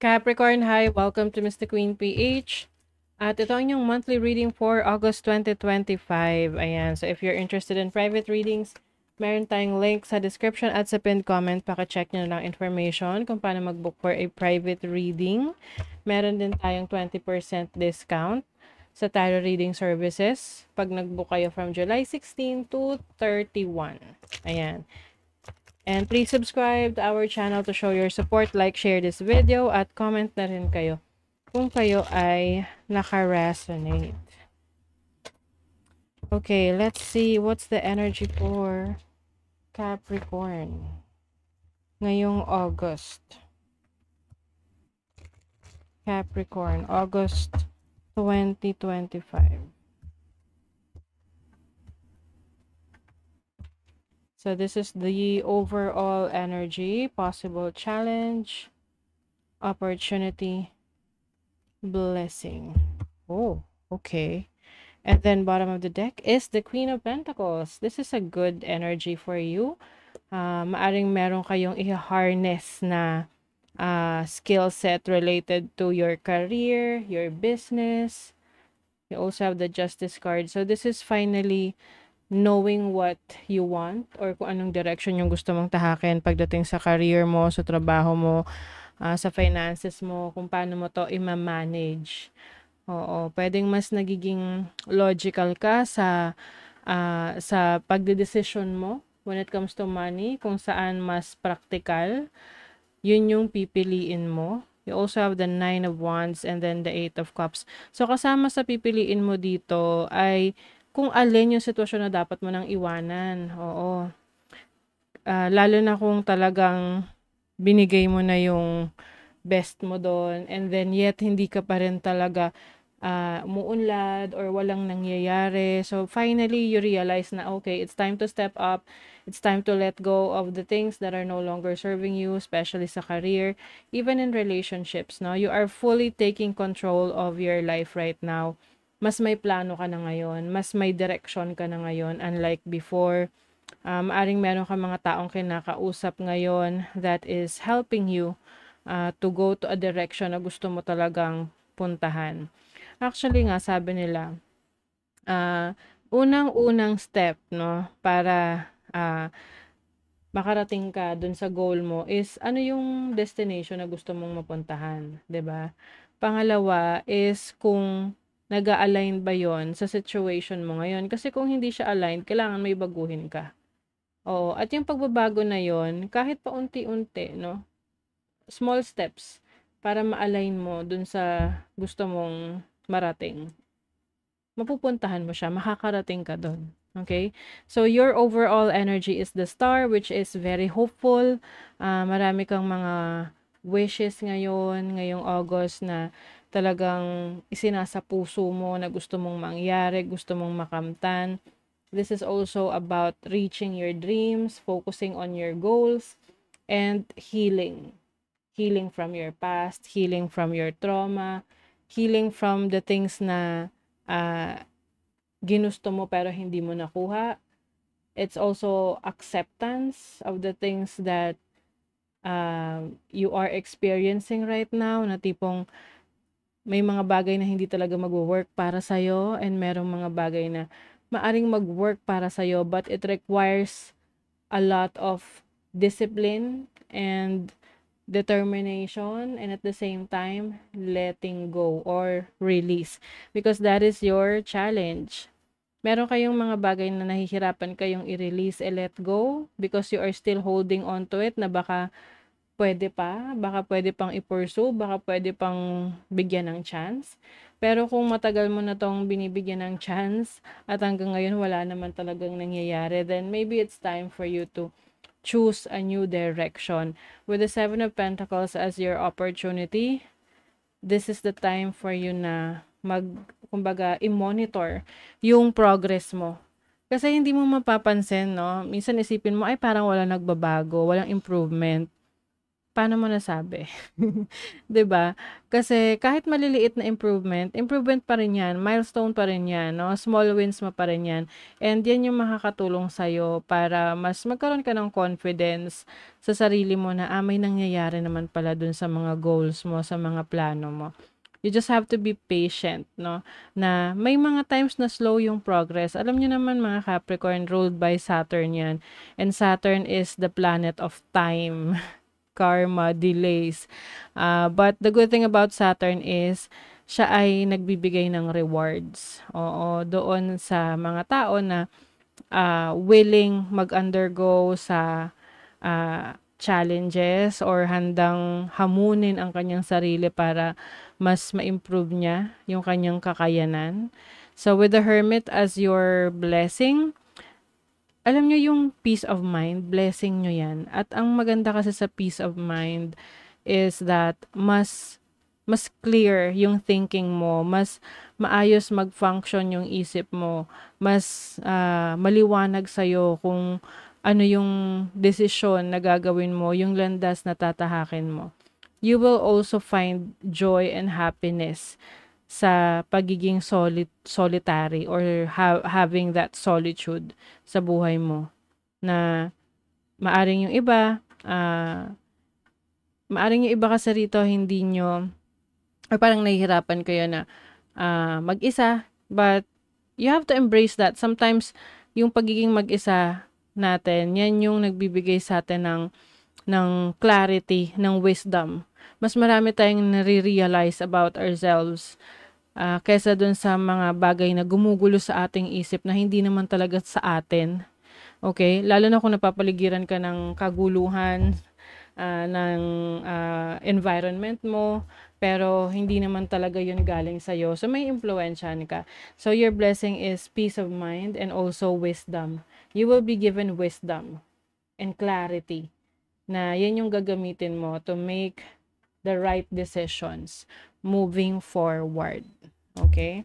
Capricorn, hi! Welcome to Mr. Queen PH. At ito ang inyong monthly reading for August 2025. Ayan, so if you're interested in private readings, meron tayong link sa description at sa pinned comment. Paka-check nyo lang information kung paano mag-book for a private reading. Meron din tayong 20% discount sa tarot reading services pag nag-book kayo from July 16 to 31. Ayan. And please subscribe to our channel to show your support, like, share this video, at comment na rin kayo kung kayo ay naka-resonate. Okay, let's see what's the energy for Capricorn ngayong August. Capricorn, August 2025. So this is the overall energy, possible challenge, opportunity, blessing. Oh, okay. And then bottom of the deck is the Queen of Pentacles. This is a good energy for you. Maaring meron kayong i-harness na skill set related to your career, your business. You also have the Justice card. So this is finally knowing what you want or kung anong direction yung gusto mong tahakin pagdating sa career mo, sa trabaho mo, sa finances mo, kung paano mo to i-manage. Oo, pwedeng mas nagiging logical ka sa pagdedesisyon mo when it comes to money, kung saan mas practical, yun yung pipiliin mo. You also have the 9 of Wands and then the 8 of Cups. So, kasama sa pipiliin mo dito ay kung alin yung sitwasyon na dapat mo nang iwanan. Oo. Lalo na kung talagang binigay mo na yung best mo doon and then yet hindi ka pa rin talaga umuunlad or walang nangyayari. So, finally, you realize na, okay, it's time to step up. It's time to let go of the things that are no longer serving you, especially sa career, even in relationships, no? You are fully taking control of your life right now. Mas may plano ka na ngayon, mas may direction ka na ngayon, unlike before. Maaring meron ka mga taong kinakausap ngayon that is helping you to go to a direction na gusto mo talagang puntahan. Actually nga, sabi nila, unang-unang step, no, para makarating ka dun sa goal mo is ano yung destination na gusto mong mapuntahan, 'di ba? Pangalawa is kung nag-a-align ba yon sa situation mo ngayon. Kasi kung hindi siya aligned, kailangan may baguhin ka. Oo, at yung pagbabago na yon kahit paunti-unti, no? Small steps para ma-align mo dun sa gusto mong marating. Mapupuntahan mo siya, makakarating ka dun. Okay? So, your overall energy is the star, which is very hopeful. Marami kang mga wishes ngayong August na talagang isinasa puso mo na gusto mong mangyari, gusto mong makamtan. This is also about reaching your dreams, focusing on your goals, and healing. Healing from your past, healing from your trauma, healing from the things na ginusto mo pero hindi mo nakuha. It's also acceptance of the things that you are experiencing right now, na tipong may mga bagay na hindi talaga mag-work para sa'yo and merong mga bagay na maaring mag-work para sa'yo but it requires a lot of discipline and determination, and at the same time letting go or release, because that is your challenge. Meron kayong mga bagay na nahihirapan kayong i-release and let go because you are still holding on to it, na baka pwede pang i-pursue, baka pwede pang bigyan ng chance. Pero kung matagal mo na tong binibigyan ng chance at hanggang ngayon wala naman talagang nangyayari, then maybe it's time for you to choose a new direction. With the 7 of Pentacles as your opportunity, this is the time for you na kumbaga, i-monitor yung progress mo. Kasi hindi mo mapapansin, no? Minsan isipin mo, ay parang wala nagbabago, walang improvement. Paano mo nasabi? 'Di ba? Kasi kahit maliliit na improvement, improvement pa rin 'yan, milestone pa rin 'yan 'no, small wins mo pa rin 'yan. And 'yan yung makakatulong sa'yo para mas magkaroon ka ng confidence sa sarili mo na, may nangyayari naman pala dun sa mga goals mo, sa mga plano mo. You just have to be patient 'no, na may mga times na slow yung progress. Alam niyo naman mga Capricorn, ruled by Saturn 'yan, and Saturn is the planet of time, karma, delays. But the good thing about Saturn is siya ay nagbibigay ng rewards. Oo, doon sa mga tao na willing mag-undergo sa challenges or handang hamunin ang kanyang sarili para mas ma-improve niya yung kanyang kakayanan. So with the Hermit as your blessing, alam niyo yung peace of mind, blessing niyo yan. At ang maganda kasi sa peace of mind is that mas clear yung thinking mo, mas maayos mag-function yung isip mo, mas maliwanag sa'yo kung ano yung desisyon na gagawin mo, yung landas na tatahakin mo. You will also find joy and happiness sa pagiging solitary or having that solitude sa buhay mo. Na maaring yung iba, maaring yung iba kasi rito hindi nyo, or parang nahihirapan kayo na mag-isa, but you have to embrace that. Sometimes, yung pagiging mag-isa natin, yan yung nagbibigay sa atin ng clarity, ng wisdom. Mas marami tayong nare-realize about ourselves kaysa dun sa mga bagay na gumugulo sa ating isip na hindi naman talaga sa atin. Okay? Lalo na kung napapaligiran ka ng kaguluhan, ng environment mo, pero hindi naman talaga yun galing sa'yo. So, may impluwensyahan ka. So, your blessing is peace of mind and also wisdom. You will be given wisdom and clarity na yan yung gagamitin mo to make the right decisions moving forward. Okay?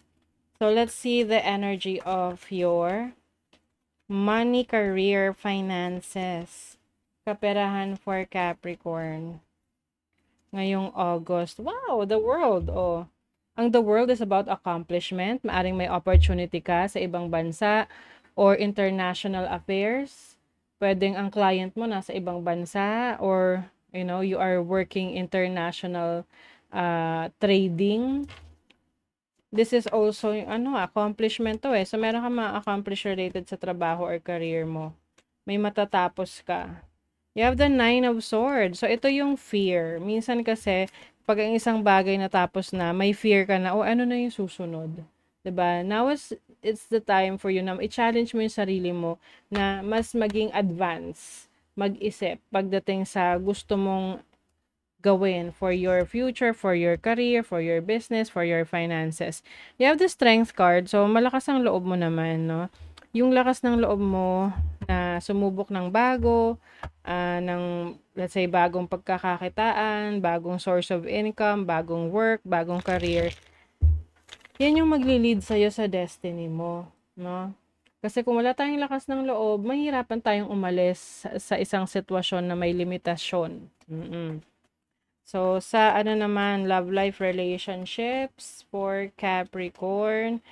So, let's see the energy of your money, career, finances. Kaperahan for Capricorn. Ngayong August. Wow, the world. Oh. Ang the world is about accomplishment. Maaring may opportunity ka sa ibang bansa or international affairs. Pwedeng ang client mo nasa ibang bansa or, you are working international trading. This is also, accomplishment to eh. So, meron ka ma-accomplish related sa trabaho or career mo. May matatapos ka. You have the 9 of Swords. So, ito yung fear. Minsan kasi, pag ang isang bagay natapos na, may fear ka na, ano na yung susunod? 'Di ba? Now it's the time for you na i-challenge mo yung sarili mo na mas maging advance, mag-isip pagdating sa gusto mong gawin for your future, for your career, for your business, for your finances. You have the Strength card. So, malakas ang loob mo naman, no? Yung lakas ng loob mo na sumubok ng bago, ng, let's say, bagong pagkakakitaan, bagong source of income, bagong work, bagong career, yan yung magli-lead sa'yo sa destiny mo, no? Kasi kung wala tayong lakas ng loob, mahirapan tayong umalis sa isang sitwasyon na may limitasyon. So, sa naman, love life, relationships for Capricorn,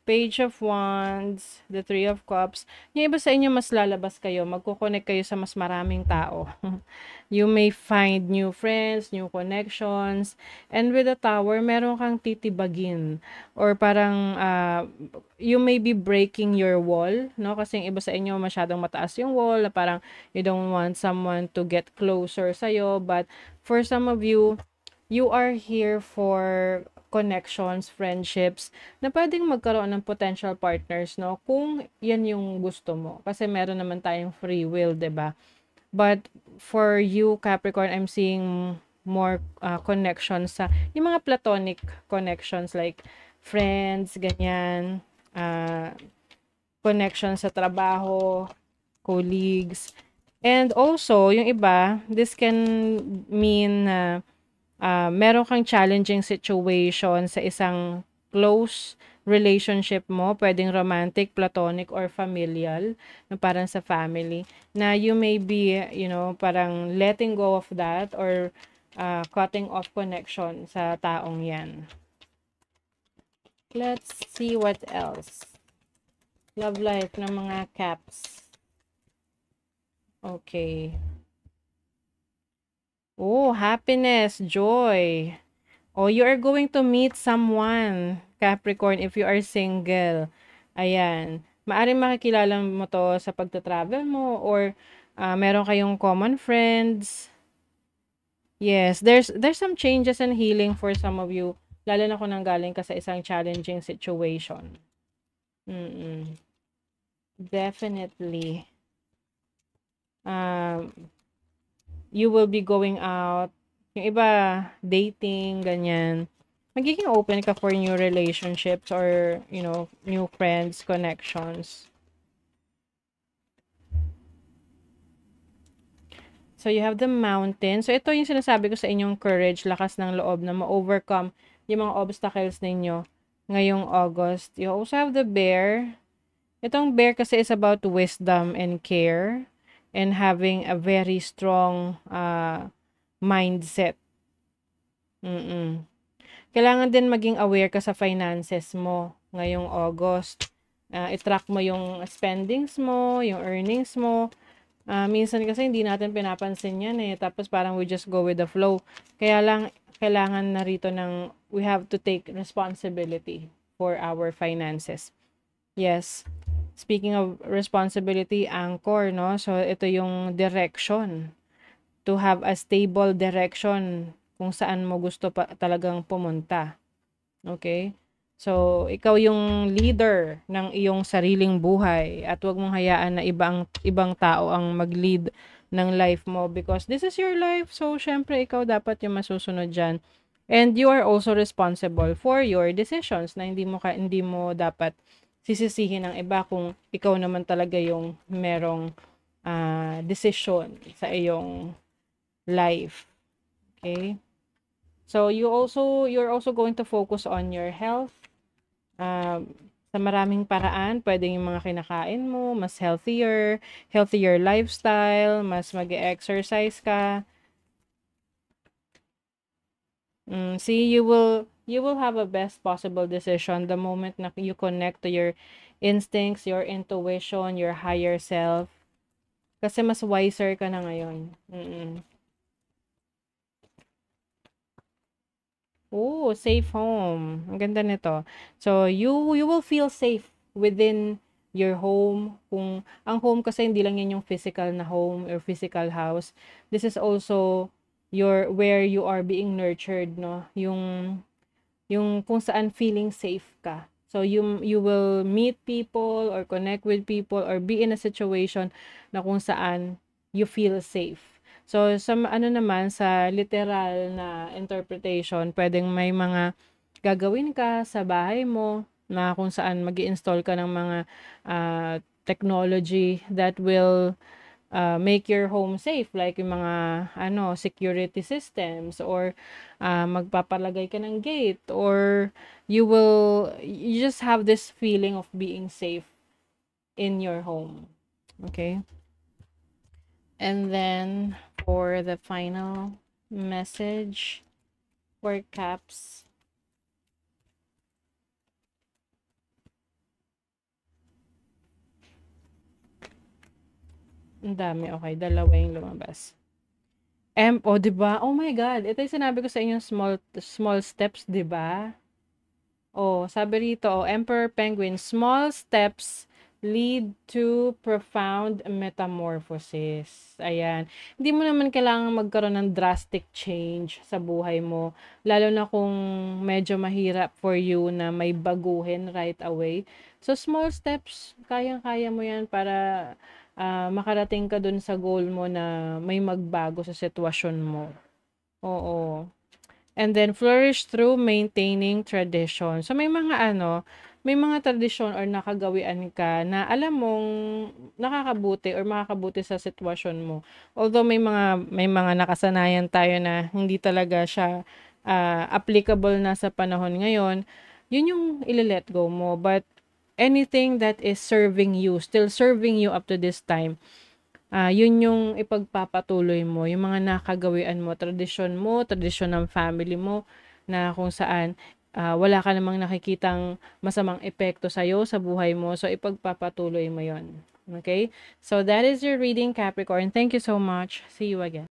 Page of Wands, the Three of Cups. Yung iba sa inyo, mas lalabas kayo. Magkoconnect kayo sa mas maraming tao. You may find new friends, new connections. And with the Tower, meron kang titibagin. Or parang, you may be breaking your wall. No? Kasi yung iba sa inyo, masyadong mataas yung wall. Na parang, you don't want someone to get closer sa'yo. But for some of you, you are here for connections, friendships, na pwedeng magkaroon ng potential partners, no? Kung yan yung gusto mo. Kasi meron naman tayong free will, 'di ba? But for you, Capricorn, I'm seeing more connections sa, yung mga platonic connections like friends, ganyan, connections sa trabaho, colleagues. And also, yung iba, this can mean meron kang challenging situation sa isang close relationship mo, pwedeng romantic, platonic, or familial, na parang sa family, na you may be, parang letting go of that or cutting off connection sa taong yan. Let's see what else. Love life ng mga caps. Okay. Oh, happiness, joy. Oh, you are going to meet someone, Capricorn, if you are single. Ayan. Maaring makikilala mo to sa pagta-travel mo or meron kayong common friends. Yes, there's some changes and healing for some of you, lalo na kung nanggaling ka sa isang challenging situation. Definitely. You will be going out. Yung iba, dating, ganyan. Magiging open ka for new relationships or, new friends, connections. So, you have the mountain. So, ito yung sinasabi ko sa inyong courage, lakas ng loob na ma-overcome yung mga obstacles ninyo ngayong August. You also have the bear. Itong bear kasi is about wisdom and care and having a very strong mindset. Kailangan din maging aware ka sa finances mo ngayong August. I-track mo yung spendings mo, yung earnings mo. Minsan kasi hindi natin pinapansin yan eh. Tapos parang we just go with the flow. Kaya lang, kailangan na rito ng we have to take responsibility for our finances. Yes. Speaking of responsibility, anchor, no? So, ito yung direction. To have a stable direction kung saan mo gusto pa talagang pumunta. Okay? So, ikaw yung leader ng iyong sariling buhay at huwag mong hayaan na ibang tao ang mag-lead ng life mo because this is your life. So, syempre, ikaw dapat yung masusunod dyan. And you are also responsible for your decisions na hindi mo dapat sisisihin ng iba kung ikaw naman talaga yung merong decision sa iyong life. Okay? So, you're also going to focus on your health. Sa maraming paraan, pwedeng yung mga kinakain mo, mas healthier lifestyle, mas mag-exercise ka. See, you will have a best possible decision the moment na you connect to your instincts, your intuition, your higher self. Kasi mas wiser ka na ngayon. Oh, safe home. Ang ganda nito. So, you will feel safe within your home. Kung ang home kasi hindi lang yan yung physical na home or physical house. This is also where you are being nurtured, no? Yung kung saan feeling safe ka. So, you will meet people or connect with people or be in a situation na kung saan you feel safe. So, sa naman, sa literal na interpretation, pwedeng may mga gagawin ka sa bahay mo na kung saan mag-i-install ka ng mga technology that will make your home safe. Like yung mga security systems or magpapalagay ka ng gate or you just have this feeling of being safe in your home. Okay? And then, for the final message for caps. Ang dami. Okay, dalawa yung lumabas. Oh, diba? Oh my God. Ito yung sinabi ko sa inyo, small steps, diba? Oh, sabi rito, Emperor Penguin, small steps lead to profound metamorphosis. Ayan. Hindi mo naman kailangan magkaroon ng drastic change sa buhay mo. Lalo na kung medyo mahirap for you na may baguhin right away. So, small steps, kayang-kaya mo yan para makarating ka dun sa goal mo na may magbago sa sitwasyon mo. Oo. And then, flourish through maintaining tradition. So, may mga tradisyon or nakagawian ka na alam mong nakakabuti or makakabuti sa sitwasyon mo. Although may mga nakasanayan tayo na hindi talaga siya applicable na sa panahon ngayon, yun yung ile-let go mo. But anything that is serving you, still serving you up to this time, yun yung ipagpapatuloy mo, yung mga nakagawian mo, tradisyon ng family mo, na kung saan wala ka namang nakikitang masamang epekto sa'yo sa buhay mo. So, ipagpapatuloy mo yon. Okay? So, that is your reading, Capricorn. Thank you so much. See you again.